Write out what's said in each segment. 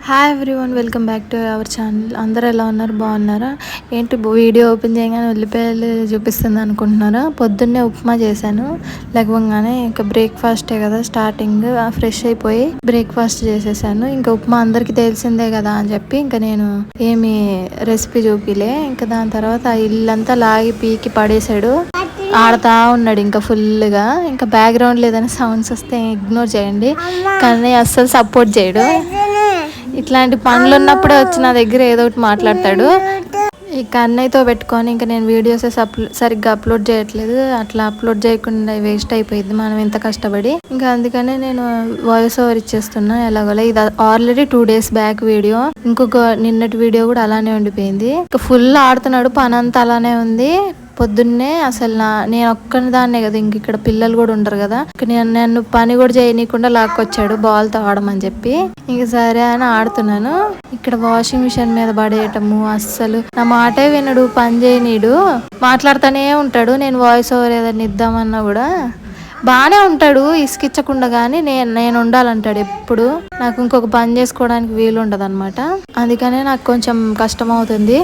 Hi everyone, welcome back to our channel. అందరూ ఎలా ఉన్నారు? బాగున్నారా? ఏంటి వీడియో ఓపెన్ చేయగానే ఉల్లిపాయలు చూపిస్తుంది అనుకుంటున్నారా? పొద్దున్నే ఉప్మా చేశాను. లేకపోగానే ఇంకా బ్రేక్ఫాస్టే కదా స్టార్టింగ్, ఫ్రెష్ అయిపోయి బ్రేక్ఫాస్ట్ చేసేసాను. ఇంకా ఉప్మా అందరికీ తెలిసిందే కదా అని చెప్పి ఇంకా నేను ఏమి రెసిపీ చూపిలే. ఇంకా దాని తర్వాత ఇల్లంతా లాగి పీకి పడేసాడు. ఆడుతా ఉన్నాడు ఇంకా ఫుల్గా. ఇంకా బ్యాక్గ్రౌండ్ లేదని సౌండ్స్ వస్తే ఇగ్నోర్ చేయండి, కానీ అస్సలు సపోర్ట్ చేయడు. ఇట్లాంటి పనులు ఉన్నప్పుడే వచ్చి నా దగ్గర ఏదో ఒకటి మాట్లాడతాడు. ఇక అన్నయ్యతో పెట్టుకొని ఇంకా నేను వీడియోస్ సరిగ్గా అప్లోడ్ చేయట్లేదు. అట్లా అప్లోడ్ చేయకుండా వేస్ట్ అయిపోయింది మనం ఇంత కష్టపడి. ఇంకా అందుకనే నేను వాయిస్ ఓవర్ ఇచ్చేస్తున్నా ఎలాగోలా. ఇది ఆల్రెడీ 2 days బ్యాక్ వీడియో. ఇంకొక నిన్నటి వీడియో కూడా అలానే ఉండిపోయింది. ఇంకా ఫుల్ ఆడుతున్నాడు, పని అంతా అలానే ఉంది. పొద్దున్నే అసలు నేను ఒక్కని దాన్నే కదా, ఇంక ఇక్కడ పిల్లలు కూడా ఉండరు కదా. నన్ను పని కూడా చేయనీయకుండా లాక్కొచ్చాడు బాల్తో ఆడమని చెప్పి. ఇంక సరే అని ఆడుతున్నాను. ఇక్కడ వాషింగ్ మిషన్ మీద పడేయటము, అస్సలు నా మాటే వినడు, పని చేయనీడు, మాట్లాడుతూనే ఉంటాడు. నేను వాయిస్ ఓవర్ ఏదైనా ఇద్దామన్నా కూడా బాగానే ఉంటాడు ఇసుకిచ్చకుండా, కానీ నేను ఉండాలంటాడు ఎప్పుడు. నాకు ఇంకొక పని చేసుకోవడానికి వీలు ఉండదు అనమాట. అందుకనే నాకు కొంచెం కష్టం అవుతుంది.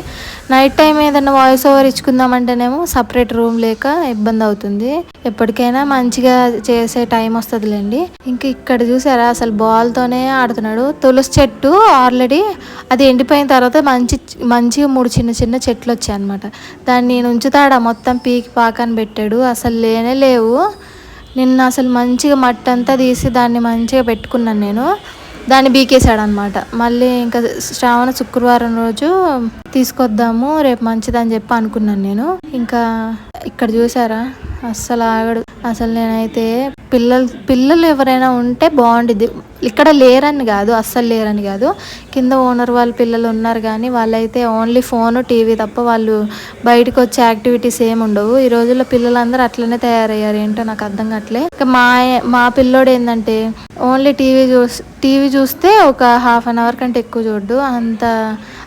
నైట్ టైం ఏదైనా వాయిస్ ఓవర్ ఇచ్చుకుందామంటేనేమో సపరేట్ రూమ్ లేక ఇబ్బంది అవుతుంది. ఎప్పటికైనా మంచిగా చేసే టైం వస్తుందిలేండి. ఇంక ఇక్కడ చూసారా అసలు బాల్తోనే ఆడుతున్నాడు. తులసి చెట్టు ఆల్రెడీ అది ఎండిపోయిన తర్వాత మంచిగా 3 చిన్న చిన్న చెట్లు వచ్చాయి అనమాట. దాన్ని నేను ఉంచుతాడా మొత్తం పీకి పాకాన్ని పెట్టాడు. అసలు లేనే లేవు. నిన్న అసలు మంచిగా మట్టి అంతా తీసి దాన్ని మంచిగా పెట్టుకున్నాను నేను. దాన్ని బీకేశాడు అనమాట. మళ్ళీ ఇంకా శ్రావణ శుక్రవారం రోజు తీసుకొద్దాము, రేపు మంచిదని చెప్పి అనుకున్నాను నేను. ఇంకా ఇక్కడ చూసారా అస్సలు ఆగడు. అసలు నేనైతే పిల్లలు ఎవరైనా ఉంటే బాగుండిద్ది. ఇక్కడ లేరని కాదు, అస్సలు లేరని కాదు, కింద ఓనర్ వాళ్ళ పిల్లలు ఉన్నారు, కానీ వాళ్ళైతే ఓన్లీ ఫోను టీవీ తప్ప వాళ్ళు బయటకు వచ్చే యాక్టివిటీస్ ఏమి ఉండవు. ఈ రోజుల్లో పిల్లలందరూ అట్లనే తయారయ్యారు. ఏంటో నాకు అర్థం కావట్లే. ఇంకా మా పిల్లోడు ఏంటంటే ఓన్లీ టీవీ చూస్తే ఒక ½ an hour కంటే ఎక్కువ చూడ్డు. అంత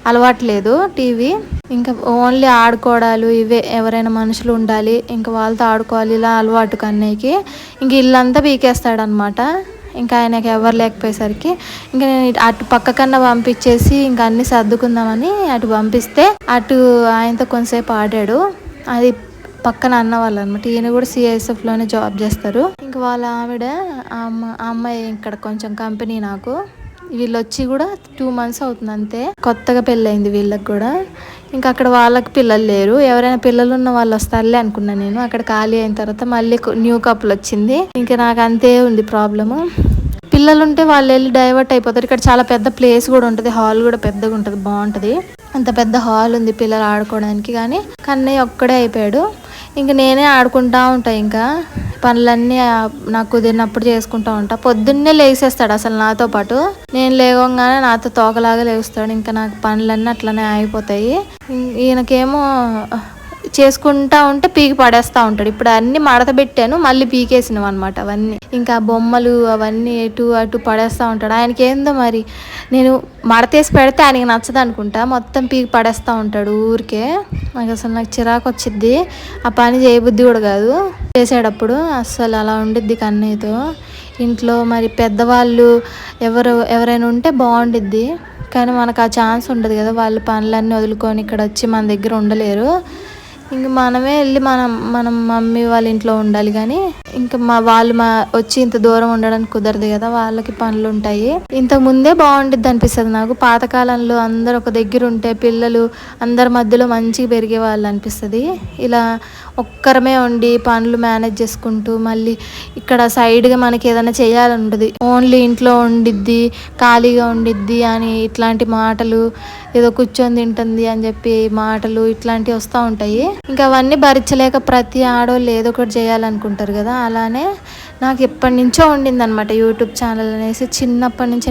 అలవాట్లేదు టీవీ. ఇంకా ఓన్లీ ఆడుకోవడాలు ఇవే. ఎవరైనా మనుషులు ఉండాలి, ఇంకా వాళ్ళతో ఆడుకోవాలి, ఇలా అలవాటు కన్నయ్యకి. ఇంక ఇల్లంతా పీకేస్తాడనమాట. ఇంకా ఆయనకి ఎవరు లేకపోయేసరికి ఇంకా నేను అటు పక్క కన్నా పంపించేసి ఇంకా అన్ని సర్దుకుందామని అటు పంపిస్తే అటు ఆయనతో కొంతసేపు ఆడాడు. అది పక్కన అన్న వాళ్ళు అనమాట. ఈయన కూడా CISFలోనే జాబ్ చేస్తారు. ఇంకా వాళ్ళ ఆవిడ ఆ అమ్మాయి ఇక్కడ కొంచెం కంపెనీ నాకు. వీళ్ళు వచ్చి కూడా 2 months అవుతుంది అంతే. కొత్తగా పెళ్ళయింది వీళ్ళకి కూడా. ఇంకా అక్కడ వాళ్ళకి పిల్లలు లేరు. ఎవరైనా పిల్లలు ఉన్న వాళ్ళు వస్తారులే అనుకున్నాను నేను. అక్కడ ఖాళీ అయిన తర్వాత మళ్ళీ న్యూ కపుల్ వచ్చింది. ఇంకా నాకు అంతే ఉంది ప్రాబ్లము. పిల్లలు ఉంటే వాళ్ళు వెళ్ళి డైవర్ట్ అయిపోతారు. ఇక్కడ చాలా పెద్ద ప్లేస్ కూడా ఉంటుంది, హాల్ కూడా పెద్దగా ఉంటుంది, బాగుంటుంది. అంత పెద్ద హాల్ ఉంది పిల్లలు ఆడుకోవడానికి. కానీ కన్నయ్య ఒక్కడే అయిపోయాడు. ఇంక నేనే ఆడుకుంటా ఉంటా. ఇంకా పనులన్నీ నాకు కుదిరినప్పుడు చేసుకుంటా ఉంటా. పొద్దున్నే లేచేస్తాడు అసలు నాతో పాటు. నేను లేవగానే నాతో తోకలాగా లేస్తాడు. ఇంకా నాకు పనులన్నీ అట్లనే ఆగిపోతాయి. ఈయనకేమో చేసుకుంటా ఉంటే పీకి పడేస్తూ ఉంటాడు. ఇప్పుడు అన్ని మడత పెట్టాను, మళ్ళీ పీకేసినవి అనమాట అవన్నీ. ఇంకా బొమ్మలు అవన్నీ ఎటు అటు పడేస్తూ ఉంటాడు. ఆయనకి ఏందో మరి, నేను మడతేసి పెడితే ఆయనకి నచ్చదు అనుకుంటా, మొత్తం పీకి పడేస్తూ ఉంటాడు ఊరికే. నాకు చిరాకు వచ్చిద్ది. ఆ పని చేయబుద్ధి కూడా కాదు చేసేటప్పుడు. అస్సలు అలా ఉండిద్ది కన్నయ్యతో ఇంట్లో. మరి పెద్దవాళ్ళు ఎవరైనా ఉంటే బాగుండిద్ది, కానీ మనకు ఆ ఛాన్స్ ఉండదు కదా. వాళ్ళ పనులన్నీ వదులుకొని ఇక్కడ వచ్చి మన దగ్గర ఉండలేరు. ఇంక మనమే వెళ్ళి మనం మమ్మీ వాళ్ళ ఇంట్లో ఉండాలి. కానీ ఇంకా వాళ్ళు వచ్చి ఇంత దూరం ఉండడానికి కుదరదు కదా, వాళ్ళకి పనులు ఉంటాయి. ఇంతకు ముందే బాగుండిద్ది అనిపిస్తుంది నాకు. పాతకాలంలో అందరు ఒక దగ్గర ఉంటే పిల్లలు అందరి మధ్యలో మంచిగా పెరిగే వాళ్ళు అనిపిస్తుంది. ఇలా ఒక్కరమే ఉండి పనులు మేనేజ్ చేసుకుంటూ మళ్ళీ ఇక్కడ సైడ్గా మనకి ఏదైనా చేయాలని ఉంటుంది. ఓన్లీ ఇంట్లో ఉండిద్ది, ఖాళీగా ఉండిద్ది అని ఇట్లాంటి మాటలు, ఏదో కూర్చొని తింటుంది అని చెప్పి మాటలు ఇట్లాంటివి వస్తూ ఉంటాయి. ఇంకా అవన్నీ భరించలేక ప్రతి ఆడవాళ్ళు ఏదో ఒకటి చేయాలనుకుంటారు కదా. అలానే నాకు ఎప్పటి నుంచో ఉండిందనమాట యూట్యూబ్ ఛానల్ అనేసి. చిన్నప్పటి నుంచే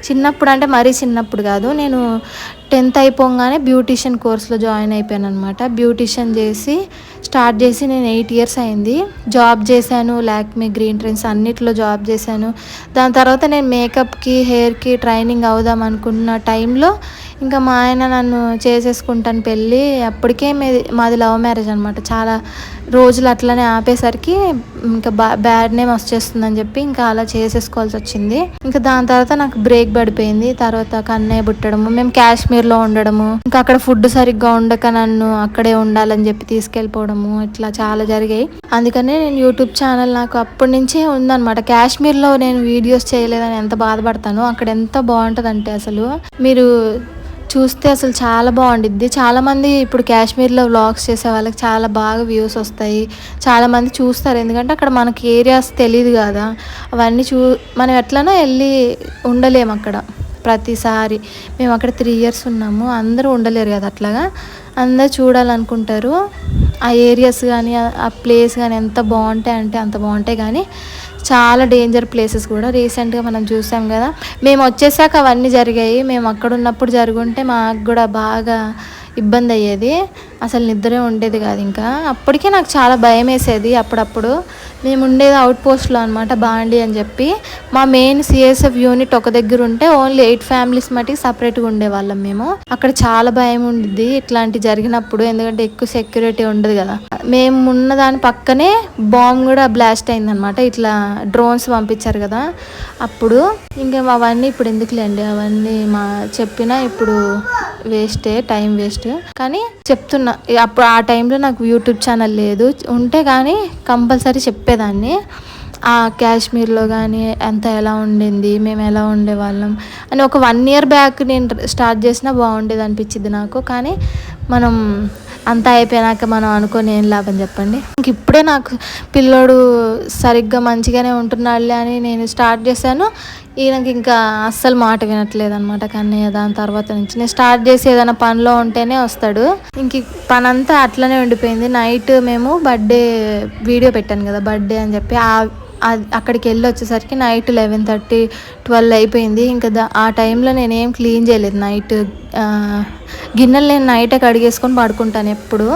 చిన్నప్పుడు అంటే మరీ చిన్నప్పుడు కాదు, నేను 10th అయిపోగానే బ్యూటిషియన్ కోర్స్లో జాయిన్ అయిపోయాను అనమాట. బ్యూటిషియన్ స్టార్ట్ చేసి నేను 8 years అయింది. జాబ్ చేశాను, లాక్మీ, గ్రీన్ ట్రెండ్స్ అన్నిట్లో జాబ్ చేశాను. దాని తర్వాత నేను మేకప్కి, హెయిర్కి ట్రైనింగ్ అవుదాం అనుకున్న టైంలో ఇంకా మా ఆయన నన్ను చేసేసుకుంటాను పెళ్ళి. అప్పటికే మాది లవ్ మ్యారేజ్ అనమాట. చాలా రోజులు అట్లనే ఆపేసరికి ఇంకా బ్యాడ్ నేమ్ వచ్చేస్తుందని చెప్పి ఇంకా అలా చేసేసుకోవాల్సి వచ్చింది. ఇంకా దాని తర్వాత నాకు బ్రేక్ పడిపోయింది. తర్వాత కన్నయ్య పుట్టడము, మేము కాశ్మీర్లో ఉండడము, ఇంకా అక్కడ ఫుడ్ సరిగ్గా ఉండక నన్ను అక్కడే ఉండాలని చెప్పి తీసుకెళ్ళిపోవడము, ఇట్లా చాలా జరిగాయి. అందుకనే నేను యూట్యూబ్ ఛానల్ నాకు అప్పటి నుంచే ఉందన్నమాట. కాశ్మీర్లో నేను వీడియోస్ చేయలేదని ఎంత బాధపడతానో, అక్కడ ఎంత బాగుంటుందంటే అసలు మీరు చూస్తే అసలు చాలా బాగుండిద్ది. చాలామంది ఇప్పుడు కాశ్మీర్లో వ్లాగ్స్ చేసే వాళ్ళకి చాలా బాగా వ్యూస్ వస్తాయి, చాలామంది చూస్తారు. ఎందుకంటే అక్కడ మనకి ఏరియాస్ తెలియదు కదా, అవన్నీ మనం ఎట్లనో వెళ్ళి ఉండలేము అక్కడ ప్రతిసారి. మేము అక్కడ 3 years ఉన్నాము, అందరూ ఉండలేరు కదా అట్లాగా, అందరూ చూడాలనుకుంటారు. ఆ ఏరియాస్ కానీ ఆ ప్లేస్ కానీ ఎంత బాగుంటాయి అంటే అంత బాగుంటాయి. కానీ చాలా డేంజర్ ప్లేసెస్ కూడా రీసెంట్గా మనం చూసాం కదా. మేము వచ్చేసాక అవన్నీ జరిగాయి. మేము అక్కడ ఉన్నప్పుడు జరుగుంటే మాకు కూడా బాగా ఇబ్బంది అయ్యేది, అసలు నిద్రే ఉండేది కాదు. ఇంకా అప్పటికే నాకు చాలా భయం వేసేది. అప్పుడప్పుడు మేము ఉండేది అవుట్ పోస్ట్లో అనమాట, బాండి అని చెప్పి. మా మెయిన్ సిఎస్ఎఫ్ యూనిట్ ఒక దగ్గర ఉంటే ఓన్లీ 8 families మటుకు సపరేట్గా ఉండేవాళ్ళం మేము. అక్కడ చాలా భయం ఉండిద్ది ఇట్లాంటి జరిగినప్పుడు, ఎందుకంటే ఎక్కువ సెక్యూరిటీ ఉండదు కదా. మేము ఉన్న దాని పక్కనే బాంబ్ కూడా బ్లాస్ట్ అయిందనమాట. ఇట్లా డ్రోన్స్ పంపించారు కదా అప్పుడు. ఇంకా అవన్నీ ఇప్పుడు ఎందుకులేండి, అవన్నీ చెప్పినా ఇప్పుడు వేస్టే, టైం వేస్ట్. కానీ చెప్తున్నా, అప్పుడు ఆ టైంలో నాకు యూట్యూబ్ ఛానల్ లేదు, ఉంటే కానీ కంపల్సరీ చెప్పేదాన్ని. ఆ కాశ్మీర్లో కానీ అంత ఎలా ఉండింది, మేము ఎలా ఉండేవాళ్ళం అని ఒక 1 year బ్యాక్ నేను స్టార్ట్ చేసినా బాగుండేది అనిపించింది నాకు. కానీ మనం అంతా అయిపోయినాక మనం అనుకొని ఏం లాభం చెప్పండి. ఇంక ఇప్పుడే నాకు పిల్లోడు సరిగ్గా మంచిగానే ఉంటున్నాడులే అని నేను స్టార్ట్ చేశాను. ఈయనకి ఇంకా అస్సలు మాట వినట్లేదు అనమాట కన్నయ్య. దాని తర్వాత నుంచి నేను స్టార్ట్ చేసి ఏదైనా పనిలో ఉంటేనే వస్తాడు. ఇంక పని అంతా అట్లనే ఉండిపోయింది. నైట్ మేము బర్త్డే వీడియో పెట్టాను కదా, బర్త్డే అని చెప్పి అక్కడికి వెళ్ళి వచ్చేసరికి నైట్ 11:30, 12 అయిపోయింది. ఇంకా ఆ టైంలో నేనేం క్లీన్ చేయలేదు. నైట్ గిన్నెలు నేను నైటే కడిగేసుకొని పడుకుంటాను ఎప్పుడు.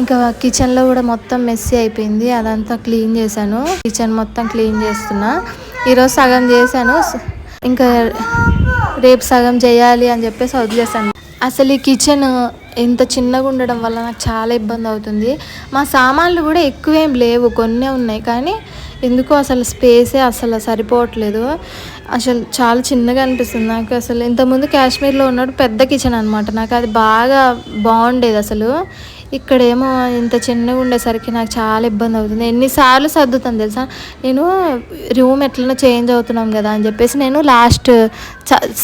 ఇంకా కిచెన్లో కూడా మొత్తం మెస్సీ అయిపోయింది, అదంతా క్లీన్ చేశాను. కిచెన్ మొత్తం క్లీన్ చేస్తున్నా. ఈరోజు సగం చేశాను, ఇంకా రేపు సగం చేయాలి అని చెప్పేసి వదిలేసాను. అసలు ఈ కిచెన్ ఇంత చిన్నగా ఉండడం వల్ల నాకు చాలా ఇబ్బంది అవుతుంది. మా సామాన్లు కూడా ఎక్కువేం లేవు, కొన్నే ఉన్నాయి. కానీ ఎందుకో అసలు స్పేసే అసలు సరిపోవట్లేదు. అసలు చాలా చిన్నగా అనిపిస్తుంది నాకు. అసలు ఇంతకుముందు కాశ్మీర్లో ఉన్నప్పుడు పెద్ద కిచెన్ అనమాట, నాకు అది బాగా బాగుండేది. అసలు ఇక్కడేమో ఇంత చిన్నగా ఉండేసరికి నాకు చాలా ఇబ్బంది అవుతుంది. ఎన్నిసార్లు సర్దుతాను తెలుసా. నేను రూమ్ ఎట్లనో చేంజ్ అవుతున్నాం కదా అని చెప్పేసి నేను లాస్ట్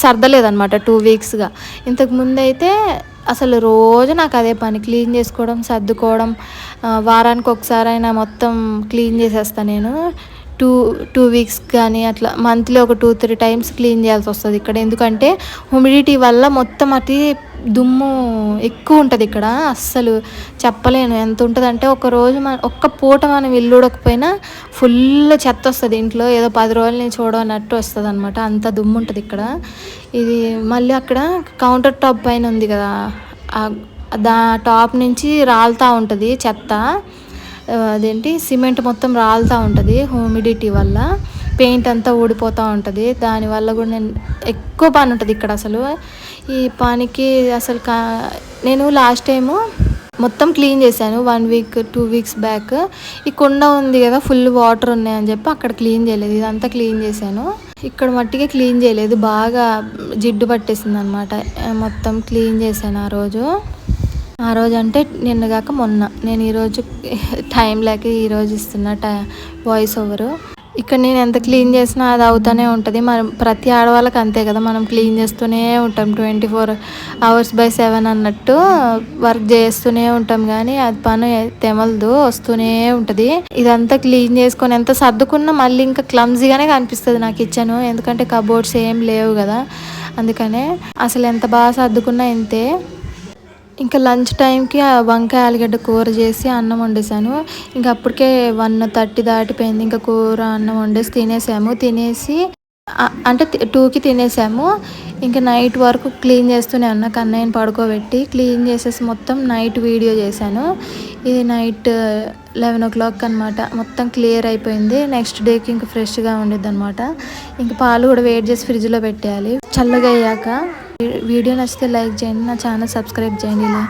సర్దలేదనమాట 2 weeksగా. ఇంతకుముందు అయితే అసలు రోజు నాకు అదే పని, క్లీన్ చేసుకోవడం, సర్దుకోవడం. వారానికి ఒకసారి అయినా మొత్తం క్లీన్ చేసేస్తాను నేను. 2 weeks కానీ అట్లా మంత్లీ ఒక 2-3 times క్లీన్ చేయాల్సి వస్తుంది ఇక్కడ. ఎందుకంటే హ్యూమిడిటీ వల్ల మొత్తం అతి దుమ్ము ఎక్కువ ఉంటుంది ఇక్కడ. అస్సలు చెప్పలేను ఎంత ఉంటుందంటే, ఒక్క పూట మనం ఇల్లు ఉడకపోయినా ఫుల్ చెత్త వస్తుంది ఇంట్లో. ఏదో 10 రోజులు నేను చూడనట్టు వస్తుంది అనమాట, అంత దుమ్ము ఉంటుంది ఇక్కడ. ఇది మళ్ళీ అక్కడ కౌంటర్ టాప్ పైన ఉంది కదా, టాప్ నుంచి రాలుతూ ఉంటుంది చెత్త. అదేంటి సిమెంట్ మొత్తం రాలుతూ ఉంటుంది హ్యూమిడిటీ వల్ల. పెయింట్ అంతా ఊడిపోతూ ఉంటుంది. దానివల్ల కూడా ఎక్కువ పని ఉంటుంది ఇక్కడ. అసలు ఈ పనికి అసలు నేను లాస్ట్ టైము మొత్తం క్లీన్ చేశాను 1 week 2 weeks బ్యాక్. ఈ కుండ ఉంది కదా, ఫుల్ వాటర్ ఉన్నాయని చెప్పి అక్కడ క్లీన్ చేయలేదు, ఇదంతా క్లీన్ చేశాను. ఇక్కడ మట్టిగా క్లీన్ చేయలేదు, బాగా జిడ్డు పట్టేసింది అనమాట. మొత్తం క్లీన్ చేశాను ఆ రోజు అంటే నిన్న కాక మొన్న. నేను ఈరోజు టైం లేక ఈరోజు ఇస్తున్న వాయిస్ ఓవరు. ఇక్కడ నేను ఎంత క్లీన్ చేసినా అది అవుతూనే ఉంటుంది. మనం ప్రతి ఆడవాళ్ళకి అంతే కదా, మనం క్లీన్ చేస్తూనే ఉంటాం 24/7 అన్నట్టు వర్క్ చేస్తూనే ఉంటాం. కానీ అది పని తెమలదు, వస్తూనే ఉంటుంది. ఇదంతా క్లీన్ చేసుకొని ఎంత సర్దుకున్నా మళ్ళీ ఇంకా క్లమ్జీగానే కనిపిస్తుంది నా కిచెన్. ఎందుకంటే కబోర్డ్స్ ఏం లేవు కదా, అందుకనే అసలు ఎంత బాగా సర్దుకున్నా ఇంతే. ఇంకా లంచ్ టైంకి వంకాయ ఆలుగడ్డ కూర చేసి అన్నం వండేసాను. ఇంకా అప్పటికే 1:30 దాటిపోయింది. ఇంకా కూర అన్నం వండేసి తినేసి అంటే 2కి తినేసాము. ఇంకా నైట్ వరకు క్లీన్ చేస్తూనే ఉన్నా, కన్నయ్యని పడుకోబెట్టి క్లీన్ చేసేసి మొత్తం నైట్ వీడియో చేశాను. ఇది నైట్ 11 o'clock అనమాట. మొత్తం క్లియర్ అయిపోయింది. నెక్స్ట్ డేకి ఇంకా ఫ్రెష్గా ఉండిద్ది అనమాట. ఇంకా పాలు కూడా వేడి చేసి ఫ్రిడ్జ్లో పెట్టేయాలి చల్లగా అయ్యాక. వీడియో నచ్చితే లైక్ చేయండి, నా ఛానల్ సబ్స్క్రైబ్ చేయండి. ఇలా